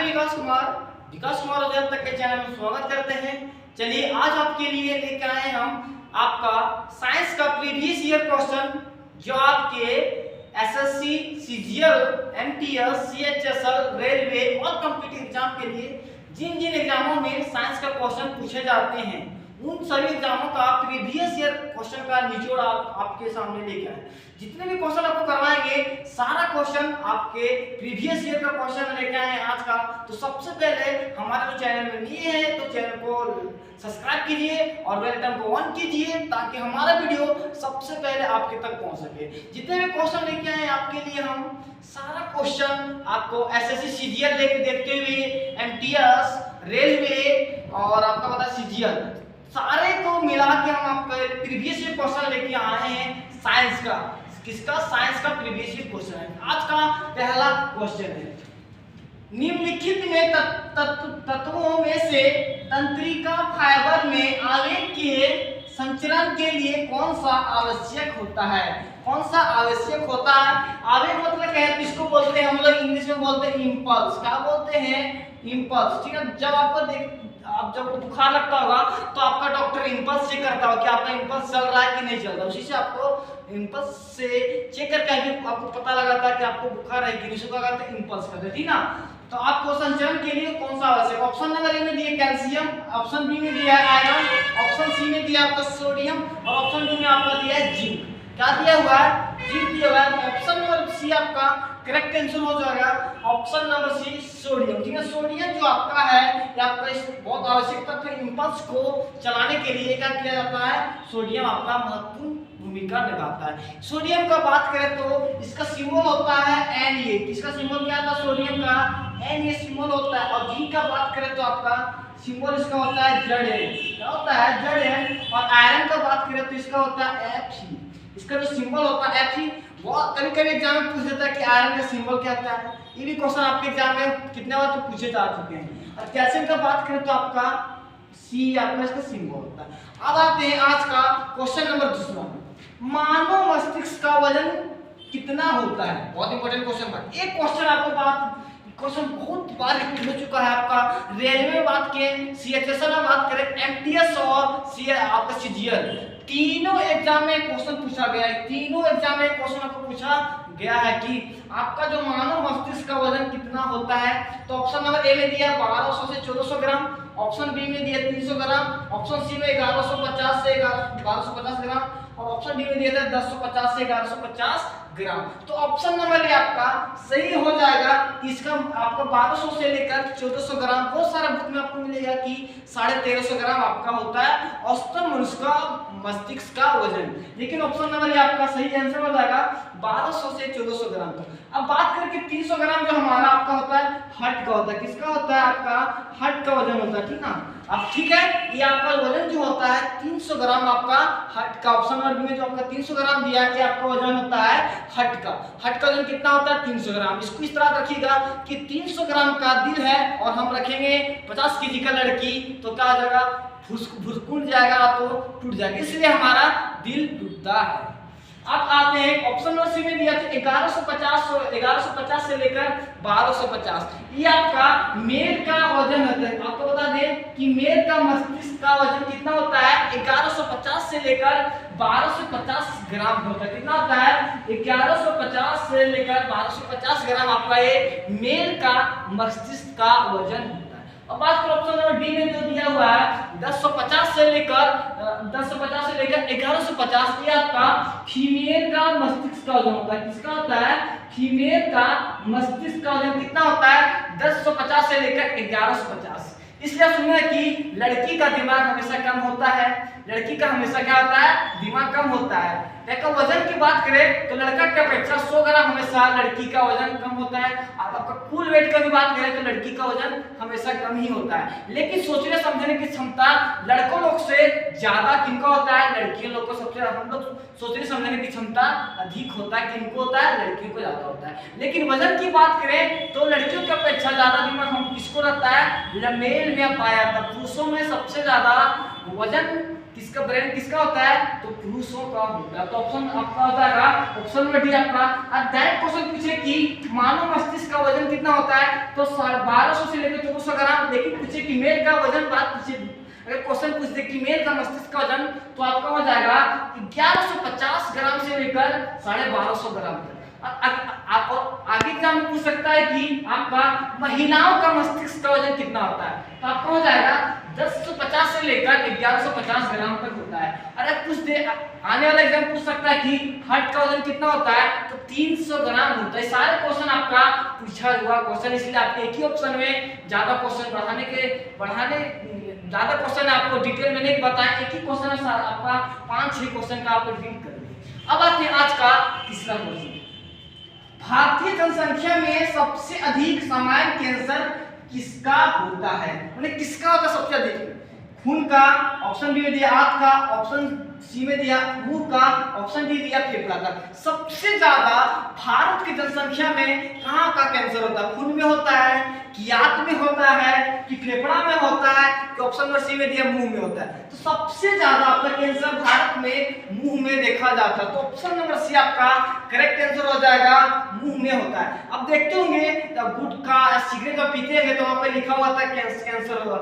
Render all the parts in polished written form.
विकास कुमार उदय तक के चैनल में स्वागत करते हैं। चलिए आज आपके लिए लेकर आए हम आपका साइंस का प्रीवियस ईयर क्वेश्चन जो आपके SSC, CGL, MTS, CHSL, railway और कॉम्पिटिटिव एग्जाम के लिए जिन जिन एग्जामों में साइंस का क्वेश्चन पूछे जाते हैं उन सभी एग्जामों का प्रीवियस ईयर क्वेश्चन का निचोड़ आपके सामने लेकर आए। जितने भी क्वेश्चन आपको करवाएंगे सारा क्वेश्चन आपके प्रीवियस ईयर का क्वेश्चन लेकर आए आज का। तो सबसे पहले हमारे जो चैनल में नए हैं तो चैनल को सब्सक्राइब कीजिए और बेल आइकन को ऑन कीजिए ताकि हमारा वीडियो सबसे पहले आपके तक पहुंच सके। जितने भी क्वेश्चन लेके आए आपके लिए हम सारा क्वेश्चन आपको एसएससी, सीजीएल देखते हुए एमटीएस, रेलवे और आपका पता सीजीएल सारे को मिला के हम आपका प्रीवियस ईयर क्वेश्चन लेके आए हैं साइंस का। किसका? साइंस का प्रीवियस ईयर क्वेश्चन है। आज का पहला क्वेश्चन है, निम्नलिखित में तत्वों में से तंत्रिका फाइबर में आवेग के संचरण के लिए कौन सा आवश्यक होता है? कौन सा आवश्यक होता है? आवेग मतलब क्या है? इसको बोलते हैं हम लोग इंग्लिश में बोलते हैं इंपल्स। क्या बोलते हैं? इंपल्स। ठीक है, जब आपको आप जब बुखार लगता होगा तो आपका डॉक्टर इंपल्स चेक करता होगा कि आपका इंपल्स चल रहा है कि नहीं चल रहा। उसी से आपको इंपल्स से चेक करके आपको पता लगाता है कि आपको बुखार है कि नहीं। उसको कहते हैं इंपल्स करते, ठीक ना। तो आपको संचरण के लिए कौन सा आवश्यक? ऑप्शन नंबर ए में दिया कैल्शियम, ऑप्शन बी में दिया है आयरन, ऑप्शन सी में दिया आपका सोडियम और ऑप्शन डी में आपका दिया है जिंक। क्या दिया हुआ है? जिंक दिया हुआ है। ऑप्शन नंबर सी आपका करेक्ट आंसर हो जाएगा। Option number C sodium. ठीक है, सोडियम जो आपका है ये आपका इस बहुत आवश्यक तत्व इंपल्स को चलाने के लिए क्या किया जाता है? सोडियम आपका महत्वपूर्ण भूमिका निभाता है। सोडियम का बात करें तो इसका सिंबल होता है Na। किसका सिंबल क्या था? सोडियम का Na सिंबल होता है। और जिंक का बात करें तो आपका सिंबल इसका होता है Zn। क्या होता है? Zn। और आयरन का बात करें तो इसका होता है Fe। इसका जो सिंबल होता है Fe वो कभी-कभी एग्जाम में पूछ देता है कि आयरन का सिंबल क्या होता है। ये भी क्वेश्चन आपके एग्जाम में कितने बार तो पूछे जा चुके हैं। और कैल्शियम का बात करें तो आपका C आपका इसका सिंबल होता है। अब आते हैं आज का क्वेश्चन नंबर दूसरा, मानव मस्तिष्क का वजन कितना होता है? बहुत इंपॉर्टेंट क्वेश्चन है। एक क्वेश्चन आपको क्वेश्चन बहुत बार रिपीट हो चुका है आपका रेलवे में बात करें, सीएचएसएल में बात करें, एमटीएस और आपका सीजीएल तीनों एग्जाम में क्वेश्चन पूछा गया है। तीनों एग्जाम में क्वेश्चन आपको पूछा गया है कि आपका जो मानव मस्तिष्क का वजन कितना होता है। तो ऑप्शन नंबर ए में दिया 1200 से 1400 ग्राम, ऑप्शन बी में दिया 300 ग्राम, ऑप्शन सी में 1150 से 1250 ग्राम और ऑप्शन डी में दिया था 1050 से 1150 ग्राम। तो ऑप्शन नंबर ए आपका सही हो जाएगा। इसका आपका 1200 से लेकर 1400 ग्राम बहुत सारा बुक में आपको मिलेगा कि 1350 ग्राम आपका होता है औसतन मनुष्य का मस्तिष्क का वजन। लेकिन ऑप्शन नंबर ए आपका सही आंसर हो जाएगा 1200 से 1400 ग्राम तक। अब बात करके 300 ग्राम जो हमारा आपका होता है हार्ट का होता है। किसका होता है? आपका हार्ट का वजन होता है, ठीक ना। अब ठीक है, ये आपका वजन जो होता है 300 ग्राम आपका हार्ट का। ऑप्शन नंबर बी में जो आपका 300 ग्राम दिया है आपका वजन होता है हार्ट का। हार्ट का वजन कितना होता है? 300 ग्राम। इसको इस तरह रखिएगा कि 300 ग्राम का दिल है और हम रखेंगे 50 केजी का लड़की तो क्या हो जाएगा? भुसकुल जाएगा तो टूट जाएगा, इसलिए हमारा दिल टूटता है। अब आते हैं ऑप्शन नंबर सी में दिया था 1150 से लेकर 1250। ये आपका मेल का वजन होता है। आपको बता दें कि मेल का मस्तिष्क का वजन कितना होता है? 1150 से लेकर 1250 ग्राम होता है। कितना होता है? 1150 से लेकर 1250 ग्राम आपका ये मेल का मस्तिष्क का वजन होता है। अब बात करो ऑप्शन नंबर डी में जो दिया हुआ है 1050 से लेकर 1150, ये आपका फीमेल का मस्तिष्क का वजन होता है। किसका होता है? फीमेल का मस्तिष्क का वजन कितना होता है? 1050 से लेकर 1150। इसलिए सुनिए कि लड़की का दिमाग हमेशा कम होता है। लड़की का हमेशा क्या होता है? दिमाग कम होता है। देखो वजन की बात करें तो लड़का की अपेक्षा 100 ग्राम हमेशा लड़की का वजन कम होता है। आपका कुल वेट का भी बात करें तो लड़की का वजन हमेशा कम ही होता है। लेकिन सोचने समझने की क्षमता लड़कों लोग से ज्यादा किनको होता है? लड़कियों लोग को सबसे हम लोग सोचने समझने की क्षमता अधिक होता है। किनको होता है? लड़कियों को ज्यादा होता है। लेकिन वजन की बात करें तो लड़कियों की अपेक्षा ज्यादा दिमाग हम किसको रहता है? मेल में पाया जाता है। पुरुषों में सबसे ज्यादा वजन किसका ब्रेन किसका होता है? तो पुरुषों का होता है। तो ऑप्शन आपका हो जाएगा ऑप्शन नंबर डी आपका। अब डायरेक्ट क्वेश्चन पूछे कि मानव मस्तिष्क का वजन कितना होता है, तो 1200 से लेकर 2400 ग्राम। लेकिन पूछे कि मेल का वजन, बात पूछे अगर क्वेश्चन पूछ दे कि मेल का मस्तिष्क का वजन, तो आपका हो जाएगा 1150 ग्राम से लेकर 1250 ग्राम तक। और आगे एग्जाम में पूछ सकता है कि आपका महिलाओं का मस्तिष्क का वजन कितना होता है, तो आपका हो जाएगा 1050 से लेकर 1150 ग्राम तक होता है। अगर कुछ दे आने वाला एग्जाम पूछ सकता है कि हार्ट का वजन कितना होता है, तो 300 ग्राम होता है। सारे क्वेश्चन आपका पूछा हुआ क्वेश्चन, इसलिए आपके एक ही ऑप्शन में ज्यादा क्वेश्चन बढ़ाने ज्यादा क्वेश्चन आपको डिटेल में नहीं बताएं, एक ही क्वेश्चन है आपका 5-6 क्वेश्चन का आपको डील करेंगे। अब आते हैं आज का तीसरा क्वेश्चन। भारतीय जनसंख्या में सबसे अधिक सामान्य कैंसर किसका होता है, मतलब किसका होता है सबसे अधिक? खून का, ऑप्शन बी में दिया आंत का, ऑप्शन सी में दिया मुंह का, ऑप्शन डी दिया फेफड़ा का। सबसे ज्यादा भारत की जनसंख्या में कहाँ का कैंसर होता है? खून में होता है कि आंत में होता है कि फेफड़ा में होता है कि ऑप्शन नंबर सी में दिया मुंह में होता है? तो सबसे ज्यादा आपका कैंसर भारत में मुंह में देखा जाता है। तो ऑप्शन नंबर सी आपका करेक्ट आंसर हो जाएगा, मुंह में होता है। अब देखते होंगे गुटखा या सिगरेट जब पीते हैं तो वहां पे लिखा हुआ था कैंसर होगा,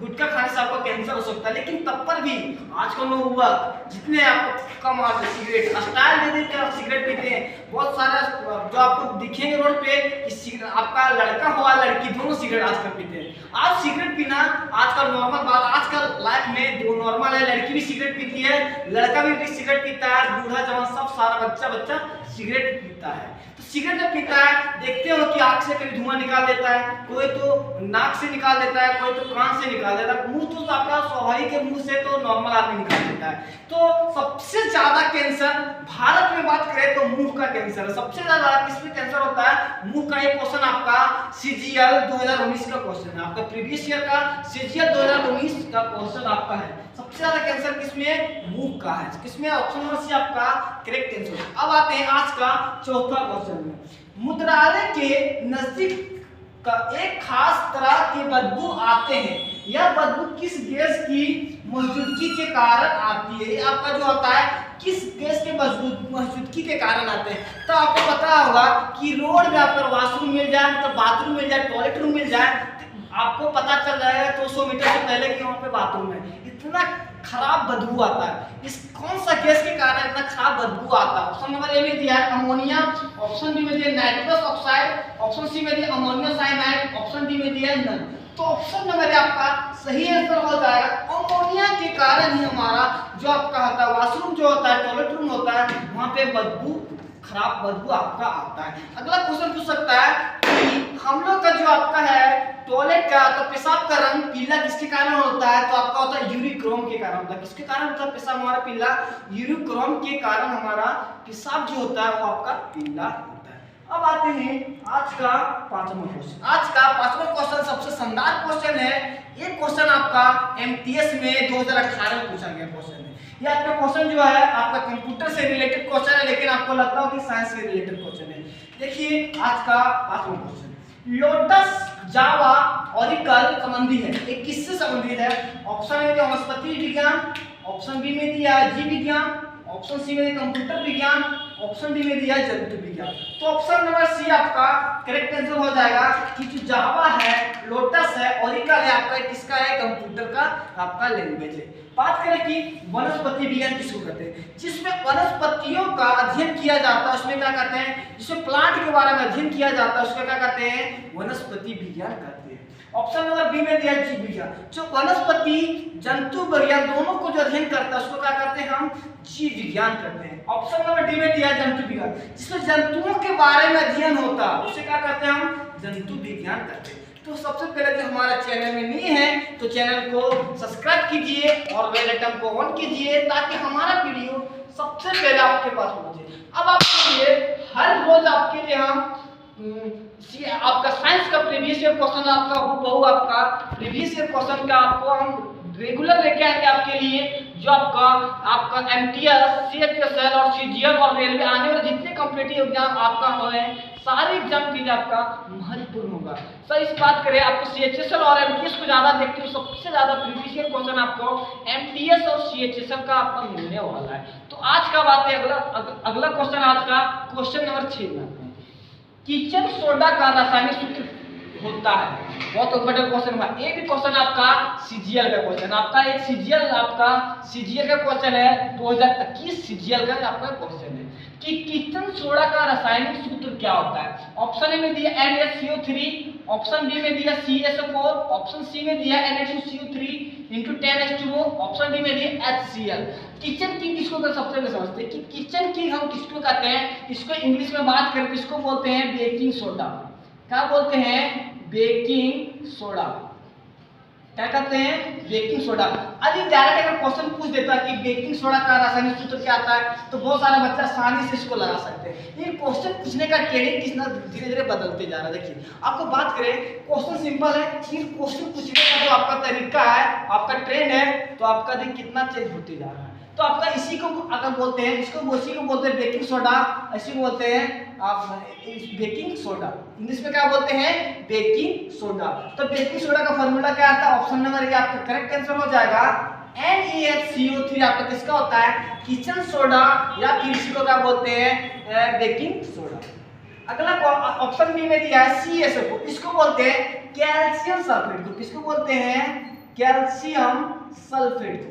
गुटखा खाने से आपको कैंसर हो सकता है। लेकिन तब पर भी आजकल लोग हुआ जितने आपको कम आते सिगरेट स्टाइल दे देते हैं, सिगरेट पीते हैं। बहुत सारे जो आपको दिखेंगे रोड पे कि आपका लड़का हुआ लड़की दोनों सिगरेट आजकल पीते हैं। आज सिगरेट पीना आजकल नॉर्मल बात, आजकल लाइफ में दो नॉर्मल है। लड़की भी सिगरेट पीती है, लड़का भी सिगरेट पीता है, बूढ़ा जवान सब सारा बच्चा सिगरेट पीता है। तो सिगरेट जब पीता है देखते हो कि आंख से कभी धुआं निकाल देता है, कोई तो नाक से निकाल देता है, कोई तो कान से निकाल देता है, मुंह तो आपका स्वाभाविक है, मुंह से तो नॉर्मल आदमी निकाल देता है। तो सबसे ज्यादा कैंसर भारत में बात करें तो मुंह का कैंसर है। सबसे ज्यादा किसमें कैंसर होता है? मुंह का। ये क्वेश्चन आपका सीजीएल 2019 का क्वेश्चन है, आपका प्रीवियस ईयर का सीजीएल 2019 का क्वेश्चन आपका है। सबसे ज्यादा कैंसर किसमें? मुंह का है। किसमें? ऑप्शन नंबर सी आपका करेक्ट आंसर। अब आते हैं आज का चौथा क्वेश्चन में। मूत्रालय के नजदीक का एक खास तरह के बदबू आते हैं, यह बदबू किस गैस की मौजूदगी के कारण आती है? ये आपका जो होता है किस गैस के मौजूदगी के कारण आते हैं? तो आपको पता होगा कि रोड में आपको वॉशरूम मिल जाए, मतलब बाथरूम मिल जाए, टॉयलेट रूम मिल जाए, आपको पता चल जाएगा 200 मीटर से पहले कि वहाँ पे बाथरूम है। इतना खराब बदबू आता है, इस कौन सा गैस के कारण इतना खराब बदबू आता है? ऑप्शन नंबर ए में दिया है अमोनिया, ऑप्शन बी में दिया नाइट्रस ऑक्साइड, ऑप्शन सी में दिया अमोनियम साइनाइड, ऑप्शन डी में दिया नन। तो ऑप्शन नंबर आपका सही आंसर हो जाएगा अमोनिया के कारण ही हमारा जो आपका होता है वॉशरूम जो होता है, टॉयलेट रूम होता है, वहाँ पे बदबू खराब बदबू आपका आता है। अगला क्वेश्चन पूछ सकता है कि हम लोग का जो आपका है टॉयलेट का, तो पेशाब का रंग पीला किसके कारण होता है? तो आपका होता है यूरिक्रोम के कारण होता है। किसके कारण होता है पेशाब हमारा पीला? यूरिक्रोम के कारण हमारा पेशाब जो होता है वो आपका पीला होता है। अब आते हैं आज का पांचवा क्वेश्चन। आज का पांचवा क्वेश्चन सबसे शानदार क्वेश्चन है। ये क्वेश्चन आपका एमटीएस में 2018 में पूछा गया क्वेश्चन है। ये आपका क्वेश्चन जो है आपका कंप्यूटर से रिलेटेड क्वेश्चन है, लेकिन आपको लगता हो कि साइंस से रिलेटेड क्वेश्चन है। देखिए आज का पांचवा क्वेश्चन, लोटस जावा ऑरिकल संबंधी है, ये किससे संबंधित है? ऑप्शन ए में वनस्पति विज्ञान, ऑप्शन बी में दिया जीव विज्ञान, ऑप्शन सी में कंप्यूटर विज्ञान, ऑप्शन डी में दिया जंतु विज्ञान। तो ऑप्शन नंबर सी आपका करेक्ट आंसर हो जाएगा कि जो जावा है, लोटस है, ऑरिकल है, आपका किसका है? कंप्यूटर का आपका लैंग्वेज है। बात करें कि वनस्पति विज्ञान किसको कहते हैं? जिसमें वनस्पतियों का अध्ययन किया जाता है उसमें क्या कहते हैं? जिसमें प्लांट के बारे में अध्ययन किया जाता है उसमें क्या कहते हैं? वनस्पति विज्ञान कहते हैं। ऑप्शन नंबर बी में दिया जीव विज्ञान, जो वनस्पति जंतु विज्ञान दोनों को जो अध्ययन करता है उसको क्या करते हैं? हम जीव विज्ञान करते हैं। ऑप्शन नंबर डी में दिया जंतु विज्ञान, जिसमें जंतुओं के बारे में अध्ययन होता है उसे क्या कहते हैं? हम जंतु विज्ञान करते हैं। तो सबसे पहले जो हमारा चैनल में नहीं है तो चैनल को सब्सक्राइब कीजिए और बेल आइकन को ऑन कीजिए ताकि हमारा वीडियो सबसे पहले आपके पास पहुंचे। अब आपके लिए हर रोज आपके लिए हम आपका साइंस का प्रीवियस ईयर क्वेश्चन आपका बहु आपका प्रीवियस ईयर क्वेश्चन का आपको हम रेगुलर लेके आएंगे आपके लिए, जो आपका एमटीएस, सीएचएसएल और सीजीएल और रेलवे आने वाले जितने कॉम्पिटिटिव एग्जाम आपका हो सारे एग्जाम के लिए आपका महत्वपूर्ण होगा। होगा। सर इस बात करें आपको CHSL और MTS को ज्यादा देखते हो, सबसे ज्यादा प्रीवियस ईयर क्वेश्चन आपको MTS और CHSL का आपका मिलने वाला है। तो आज का बात है अगला क्वेश्चन, आज का क्वेश्चन नंबर 6 में आते हैं। किचन सोडा का रासायनिक सूत्र होता है, बहुत इंपॉर्टेंट क्वेश्चन हुआ। ये भी क्वेश्चन आपका CGL का क्वेश्चन, आपका एक CGL का क्वेश्चन है, 2021 CGL का आपका क्वेश्चन है कि किचन सोडा का रासायनिक सूत्र क्या होता है। ऑप्शन ए में दिया NaCO3, ऑप्शन बी में दिया CSO4, ऑप्शन सी में दिया Na2CO3 into 10H2O, option D में दिया HCl। किचन किंग किसको कर सबसे पहले समझते हैं कि किचन किंग हम किसको कहते हैं। इसको इंग्लिश में बात करें तो इसको बोलते हैं बेकिंग सोडा। क्या बोलते हैं? Baking soda. क्या कहते हैं? Baking soda. अभी डायरेक्ट अगर क्वेश्चन पूछ देता है कि बेकिंग सोडा का रासायनिक सूत्र क्या आता है तो बहुत सारा बच्चा आसानी से इसको लगा सकते हैं। ये क्वेश्चन पूछने का ट्रेनिंग कितना धीरे धीरे बदलते जा रहा है। देखिए आपको बात करें, क्वेश्चन सिंपल है, लेकिन क्वेश्चन पूछने का जो आपका तरीका है, आपका ट्रेंड है, तो आपका देख कितना चेंज होते जा रहा है। तो आपका इसी को अगर बोलते हैं, इसी को बोलते हैं बेकिंग सोडा, इसी को बोलते हैं आप बेकिंग सोडा। इंग्लिश में क्या बोलते हैं? Baking soda. तो बेकिंग सोडा का फॉर्मूला क्या आता है? ऑप्शन नंबर ए आपका करेक्ट आंसर हो जाएगा। NaCO3 आपका किसका होता है? किचन सोडा, या फिर इसी को क्या बोलते हैं? Baking soda. अगला ऑप्शन बी में दिया है CSO4, इसको बोलते हैं कैल्शियम सल्फेट को। किसको बोलते हैं? कैल्शियम सल्फेट को।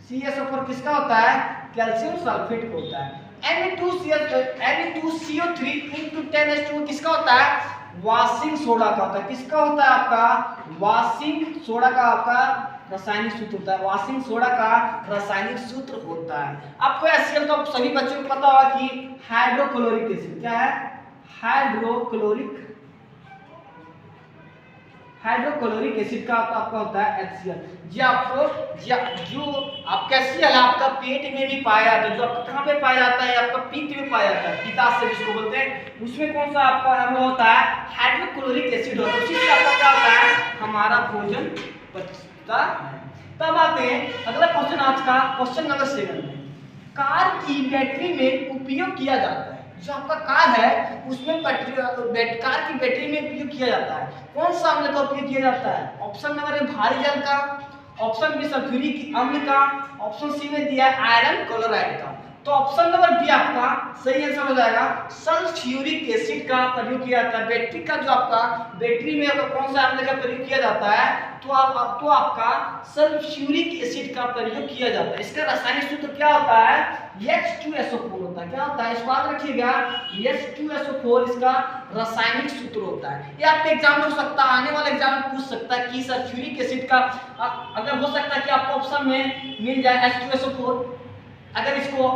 CSO4 किसका होता है? कैल्शियम सल्फेट को होता है। Na2CO3 into 10H2O किसका होता है? वॉशिंग सोडा का होता है। किसका होता है? आपका वॉशिंग सोडा का आपका रासायनिक सूत्र होता है। वॉशिंग सोडा का रासायनिक सूत्र होता है। आपको HCl तो सभी बच्चों को पता होगा कि हाइड्रोक्लोरिक एसिड। क्या है? हाइड्रोक्लोरिक एसिड का आपका होता है HCl। जो आपका HCl है आपका पेट में भी पाया जाता है। जो आपका कहाँ पे पाया जाता है? आपका पित्त में पाया जाता है, पित्ताशय जिसको बोलते हैं। उसमें कौन सा आपका अम्ल होता है? हाइड्रोक्लोरिक एसिड होता है। उसी से आपका क्या होता है? हमारा भोजन पचता है। तब आते हैं अगला क्वेश्चन, आज का क्वेश्चन नंबर 7 में। कार की बैटरी में उपयोग किया जाता है। जो आपका कार है उसमें कार की बैटरी में उपयोग किया जाता है। कौन सा अम्ल का उपयोग किया जाता है? ऑप्शन नंबर ए भारी जल का, ऑप्शन बी सल्फ्यूरिक अम्ल का, ऑप्शन सी में दिया आयरन क्लोराइड का। तो ऑप्शन नंबर बी आपका सही आंसर हो जाएगा। सल्फ्यूरिक एसिड का प्रयोग किया जाता है। बैटरी का जो आपका बैटरी में आपका कौन सा अम्ल का प्रयोग किया जाता है? तो आपका सल्फ्यूरिक एसिड का प्रयोग किया जाता है। इसका रासायनिक सूत्र क्या होता है? H2SO4 होता है। क्या होता है? इस बात रखिएगा, H2SO4 इसका रासायनिक सूत्र होता है। ये आपके एग्जाम में हो सकता है, आने वाले एग्जाम में पूछ सकता है कि सल्फ्यूरिक एसिड का अगर हो सकता है कि आपको ऑप्शन में मिल जाए H2SO4। अगर इसको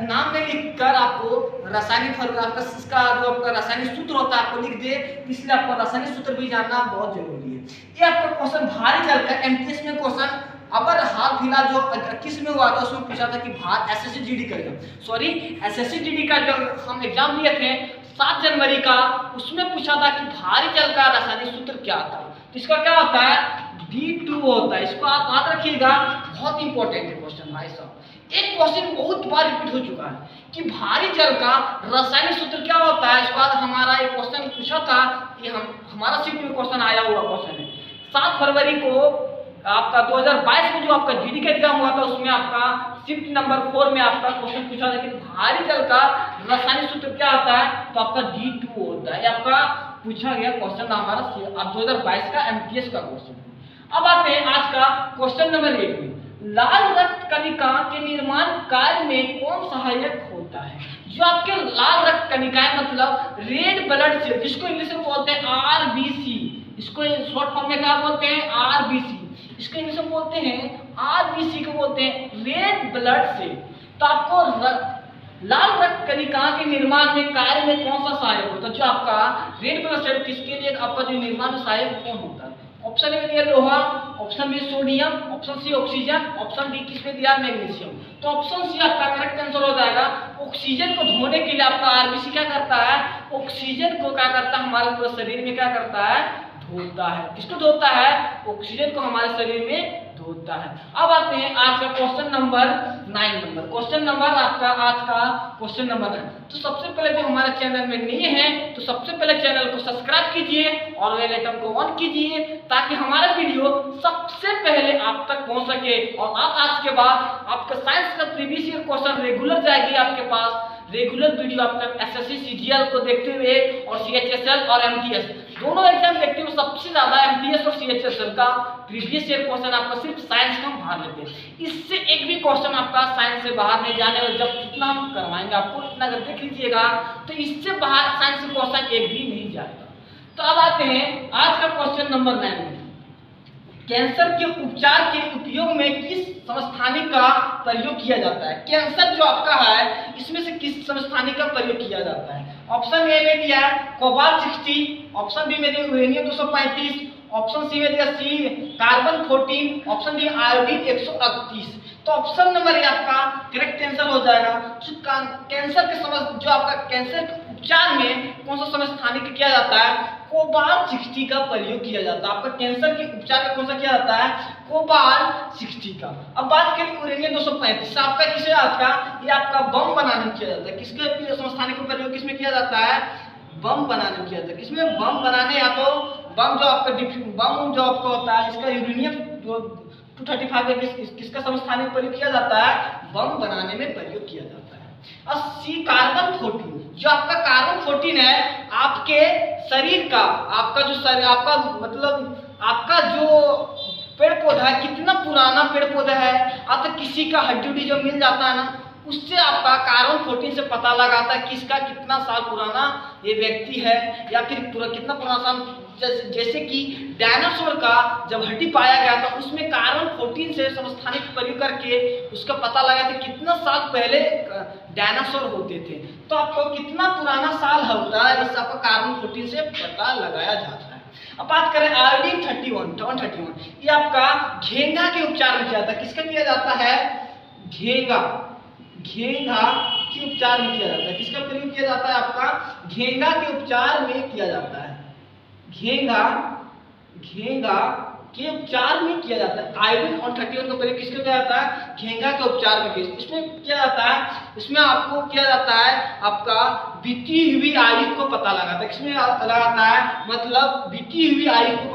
नाम में लिखकर आपको रासायनिक इसका जो आपका रासायनिक सूत्र होता है आपको लिख दे, इसलिए आपको रासायनिक सूत्र भी जानना बहुत जरूरी है। ये आपका क्वेश्चन भारी जल का MTS में क्वेश्चन अगर हाल फिलहाल जो 21 में हुआ था उसमें पूछा था कि SSC GD का जो हम एग्जाम दिए थे 7 जनवरी का, उसमें पूछा था कि भारी जल का रासायनिक सूत्र क्या था। तो इसका क्या होता है? D2 होता है। इसको आप याद रखिएगा, बहुत इंपॉर्टेंट है क्वेश्चन भाई साहब। एक क्वेश्चन बहुत बार रिपीट हो चुका है कि भारी जल का रासायनिक सूत्र क्या होता है। इसके बाद हमारा एक क्वेश्चन पूछा था कि हमारा शिफ्ट में क्वेश्चन आया हुआ क्वेश्चन है 7 फरवरी को आपका 2022 में जो आपका जीडी का एग्जाम हुआ था, उसमें आपका शिफ्ट नंबर 4 में आपका क्वेश्चन पूछा था कि भारी जल का रासायनिक सूत्र क्या होता है। तो आपका D2 होता है। ये आपका पूछा गया क्वेश्चन हमारा आप 2022 का MTS का क्वेश्चन है। अब आते हैं आज का क्वेश्चन नंबर 8 में। लाल रक्त कणिका के निर्माण कार्य में कौन सहायक होता है? जो आपके लाल रक्त कणिकाएं मतलब रेड ब्लड सेल, जिसको इंग्लिश में बोलते हैं RBC, इसको शॉर्ट फॉर्म में क्या बोलते हैं? RBC। इसको इंग्लिश में बोलते हैं RBC को बोलते हैं रेड ब्लड सेल। तो आपको लाल रक्त कणिका के निर्माण में कार्य में कौन सा सहायक होता है? जो आपका रेड ब्लड सेल किसके लिए आपका जो निर्माण में सहायक कौन होता है? ऑप्शन ए में दिया लोहा, option B sodium, option C oxygen, option D किसमें दिया? मैग्नीशियम। तो ऑप्शन सी आपका करेक्ट आंसर हो जाएगा। ऑक्सीजन को धोने के लिए आपका आरबीसी क्या करता है? ऑक्सीजन को क्या करता है? हमारे पूरे शरीर में क्या करता है? धोता है। किसको धोता है? ऑक्सीजन को हमारे शरीर में होता है। अब आते हैं आज का क्वेश्चन नंबर 9 क्वेश्चन नंबर आपका आज का क्वेश्चन नंबर 9। तो सबसे पहले जो हमारे चैनल में नए हैं तो सबसे पहले चैनल को सब्सक्राइब कीजिए और बेल आइकन को ऑन कीजिए ताकि हमारा वीडियो सबसे पहले आप तक पहुंच सके और आप आज के बाद आपका साइंस का प्रीवियस ईयर क्वेश्चन रेगुलर जाएगी आपके पास। रेगुलर वीडियो आपका एसएससी सीजीएल को देखते हुए और सीएचएसएल और एमटीएस दोनों एग्जाम देखते हुए सबसे ज्यादा एमटीएस और सीएचएसएल का प्रीवियस ईयर क्वेश्चन आपका सिर्फ साइंस का हम बाहर लेते हैं। इससे एक भी क्वेश्चन आपका साइंस से बाहर नहीं जाने और जब जितना हम करवाएंगे आपको इतना अगर देख लीजिएगा तो इससे बाहर साइंस से क्वेश्चन एक भी नहीं जाएगा। तो अब आते हैं आज का क्वेश्चन नंबर 9 में। कैंसर के उपचार के उपयोग में किस समस्थानिक का प्रयोग किया जाता है? कैंसर जो आपका है इसमें से किस समस्थानिक का प्रयोग किया जाता है? ऑप्शन ए में दिया है कोबाल्ट 60, ऑप्शन बी में दिया यूरेनियम 235, ऑप्शन सी में दिया सी कार्बन 14, ऑप्शन डी आयोडीन 138। तो ऑप्शन नंबर ए आपका करेक्ट आंसर हो जाएगा। कैंसर के जो आपका कैंसर के उपचार में कौन सा समस्थानिक किया जाता है? कोबाल्ट 60 का प्रयोग किया जाता है। आपका कैंसर के उपचार में कौन सा किया जाता है? कोबाल्ट 60 का। अब बात करें यूरेनियम 235 आपका किसे आपका ये आपका बम बनाने में किया जाता है। किसके समस्थानिक का प्रयोग किसमें किया जाता है? बम बनाने में किया जाता है। किसमें? बम बनाने या तो बम जो आपका बम जो आपका होता है इसका यूरेनियम 235 किसका समस्थानिक प्रयोग किया जाता है? बम बनाने में प्रयोग किया जाता है। और सी कार्बन 14 जो आपका कार्बन 14 है आपके शरीर का आपका जो शरीर आपका मतलब आपका जो पेड़ पौधा है कितना पुराना पेड़ पौधा है अब तक किसी का हड्डी जो मिल जाता है ना उससे आपका कार्बन 14 से पता लगाता है कि इसका कितना साल पुराना ये व्यक्ति है या फिर कितना पुराना साल। जैसे कि डायनासोर का जब हड्डी पाया गया था उसमें कार्बन 14 से समस्थानिक प्रयोग करके उसका पता लगा था कितना साल पहले डायनासोर होते थे। तो आपको कितना पुराना साल होता है इस आपका कार्बन 14 से पता लगाया जाता है। अब बात करें आयोडीन 31 ये आपका घेंघा के उपचार में किया जाता है। किसका किया जाता है? घेंघा के उपचार में किया जाता है। किसका प्रयोग किया जाता है? आपका घेंघा के उपचार में किया जाता है। घेंघा के उपचार में किया जाता है। आयोडीन और 31 का प्रयोग किसके किया जाता है? घेंघा के उपचार में। इसमें क्या जाता है? इसमें आपको किया जाता है आपका बीती हुई आयु को पता लगाता है। किसमें लगाता है? मतलब बीती हुई आयु को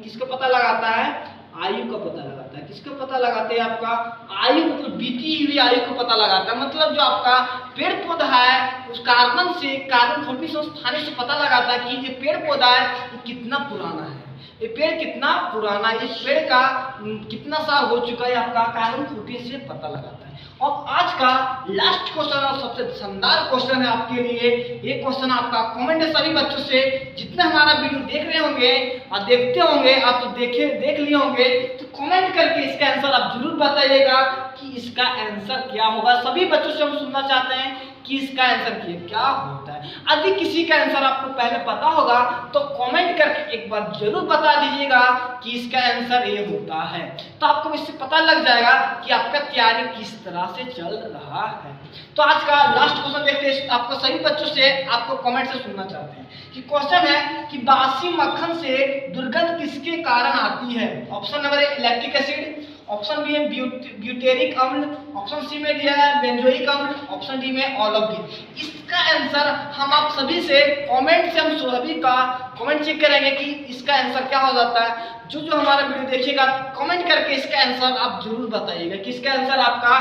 किसका पता लगाता है? आयु का पता लगाता है। किसका पता लगाते हैं? आपका आयु मतलब बीती हुई आयु को पता लगाता है। मतलब जो आपका पेड़ पौधा है उस कार्बन 14 समस्थानिक से पता लगाता है कि ये पेड़ पौधा है ये कितना पुराना है, ये पेड़ कितना पुराना है, इस पेड़ का कितना साल हो चुका है आपका कार्बन 14 से पता लगाता है। और आज का लास्ट क्वेश्चन और सबसे शानदार क्वेश्चन है आपके लिए। ये क्वेश्चन आपका कमेंट है सभी बच्चों से जितने हमारा वीडियो देख रहे होंगे और देखते होंगे आप तो देख लिए होंगे तो कमेंट करके इसका आंसर आप जरूर बताइएगा कि इसका आंसर क्या होगा। सभी बच्चों से हम सुनना चाहते हैं कि इसका आंसर क्या होता है। यदि किसी का आंसर आपको पहले पता होगा तो कमेंट करके एक बार जरूर बता दीजिएगा कि इसका आंसर ये होता है। तो आपको इससे पता लग जाएगा कि आपका तैयारी किस तरह से चल रहा है। तो आज का लास्ट क्वेश्चन देखते हैं। आपको सभी बच्चों से आपको कमेंट से सुनना चाहते हैं कि क्वेश्चन है कि बासी मक्खन से दुर्गंध किसके कारण आती है? Option number A electric acid, option B है ब्यूटेरिक अम्ल, ऑप्शन सी में दिया है बेंजोइक अम्ल, ऑप्शन डी में ऑल ऑफ दी। इसका आंसर हम आप सभी से कमेंट से हम सभी का कमेंट चेक करेंगे कि इसका आंसर क्या हो जाता है। जो हमारा वीडियो देखिएगा कमेंट करके इसका आंसर आप जरूर बताइएगा कि इसका आंसर आपका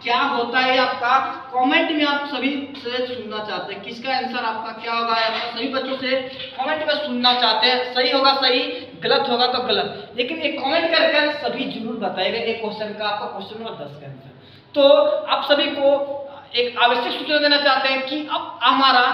क्या होता है। आपका कमेंट में आप सभी से सुनना चाहते हैं कि इसका आंसर आपका क्या होगा। आपका सभी बच्चों से कमेंट में सुनना चाहते हैं। सही होगा सही, गलत होगा तो गलत, लेकिन एक कमेंट करके सभी जरूर बताएगा एक क्वेश्चन का आपका क्वेश्चन नंबर 10 का आंसर। तो आप सभी को एक आवश्यक सूचना देना चाहते हैं कि अब हमारा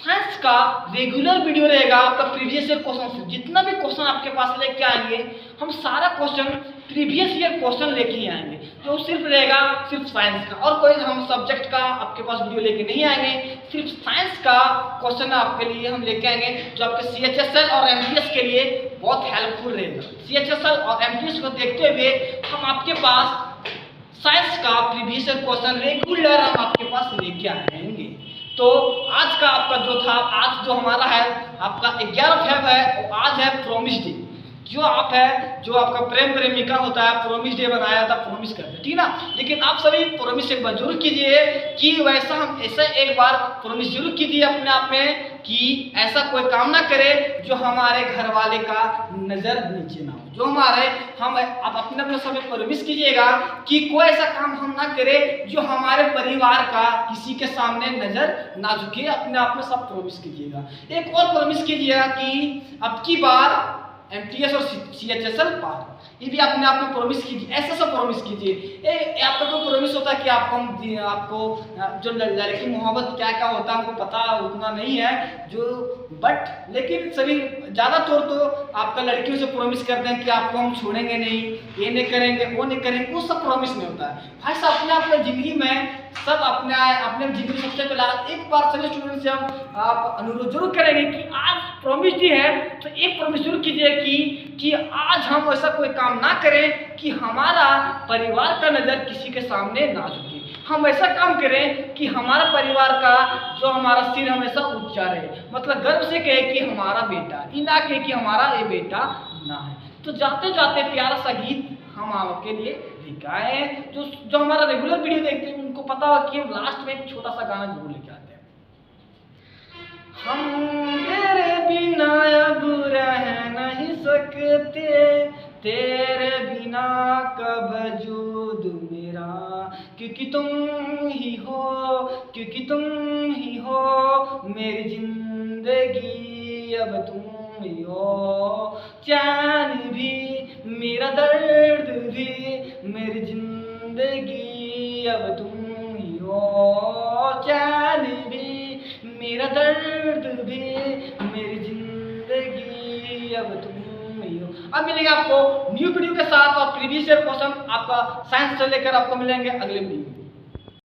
साइंस का रेगुलर वीडियो रहेगा। आपका प्रीवियस ईयर क्वेश्चन से जितना भी क्वेश्चन आपके पास लेके आएंगे हम सारा क्वेश्चन प्रीवियस ईयर क्वेश्चन लेके ही आएंगे जो सिर्फ रहेगा सिर्फ साइंस का, और कोई हम सब्जेक्ट का आपके पास वीडियो लेके नहीं आएंगे। सिर्फ साइंस का क्वेश्चन आपके लिए हम लेके आएंगे जो आपके सीएचएसएल और एमटीएस के लिए बहुत हेल्पफुल रहेगा। सीएचएसएल और एमटीएस को देखते हुए हम आपके पास साइंस का प्रीवियस ईयर क्वेश्चन रेगुलर हम आपके पास लेके आएंगे। तो आज का आपका जो था आज जो हमारा है आपका 11 फेब है और आज है प्रॉमिस डे। जो आप है, जो आपका प्रेम प्रेमिका होता है, प्रोमिस डे बनाया था, प्रोमिस करते हैं, ठीक ना। लेकिन आप सभी प्रोमिस एक बार जरूर कीजिए कि वैसा हम ऐसा एक बार प्रोमिस जरूर कीजिए अपने आप में कि ऐसा कोई काम ना करे जो हमारे घर वाले का नजर नीचे ना हो, जो हमारे हम आप अपने अपने सभी प्रोमिस कीजिएगा कि कोई ऐसा काम हम ना करे जो हमारे परिवार का किसी के सामने नजर ना झुके। अपने आप में सब प्रोमिस कीजिएगा। एक और प्रोमिस कीजिएगा कि अब की बार MTS और CHSL पार, ये भी अपने आप में प्रोमिस कीजिए। ऐसा सब प्रोमिस कीजिए। आपका कोई प्रोमिस होता है कि आपको जो लड़की मोहब्बत क्या क्या होता है हमको पता उतना नहीं है जो, बट लेकिन सभी ज़्यादा तौर तो आपका लड़कियों से प्रोमिस करते हैं कि आपको हम छोड़ेंगे नहीं, ये नहीं करेंगे, वो नहीं करेंगे, वो सब प्रोमिस नहीं होता है भाई साहब। अपने आप में जिंदगी में सब अपने जिंदगी सबसे पहले एक बार सभी स्टूडेंट से हम आप अनुरोध जरूर करेंगे कि आज प्रॉमिस डे है तो एक प्रॉमिस जरूर कीजिए कि आज हम ऐसा कोई काम ना करें कि हमारा परिवार का नज़र किसी के सामने ना झुके। हम ऐसा काम करें कि हमारा परिवार का जो हमारा सिर हमेशा ऊंचा रहे, मतलब गर्व से कहे कि हमारा बेटा, ये ना कहे कि हमारा ये बेटा ना है। तो जाते जाते प्यारा सा गीत हम आपके लिए गाए। जो हमारा रेगुलर वीडियो देखते हैं उनको पता होगा कि हम लास्ट में एक छोटा सा गाना जरूर लेके आते हैं। हम तेरे बिना अब रह नहीं सकते, तेरे बिना कब वजूद मेरा, क्योंकि तुम ही हो, क्योंकि तुम ही हो मेरी जिंदगी, अब तुम ही हो चैन भी मेरा दर्द भी मेरी जिंदगी, अब तुम ही हो चैन भी मेरा दर्द भी मेरी जिंदगी, अब तुम ही हो। अब मिलेंगे आपको न्यू वीडियो के साथ और प्रीवियस ईयर क्वेश्चन आपका साइंस से लेकर आपको मिलेंगे अगले वीडियो।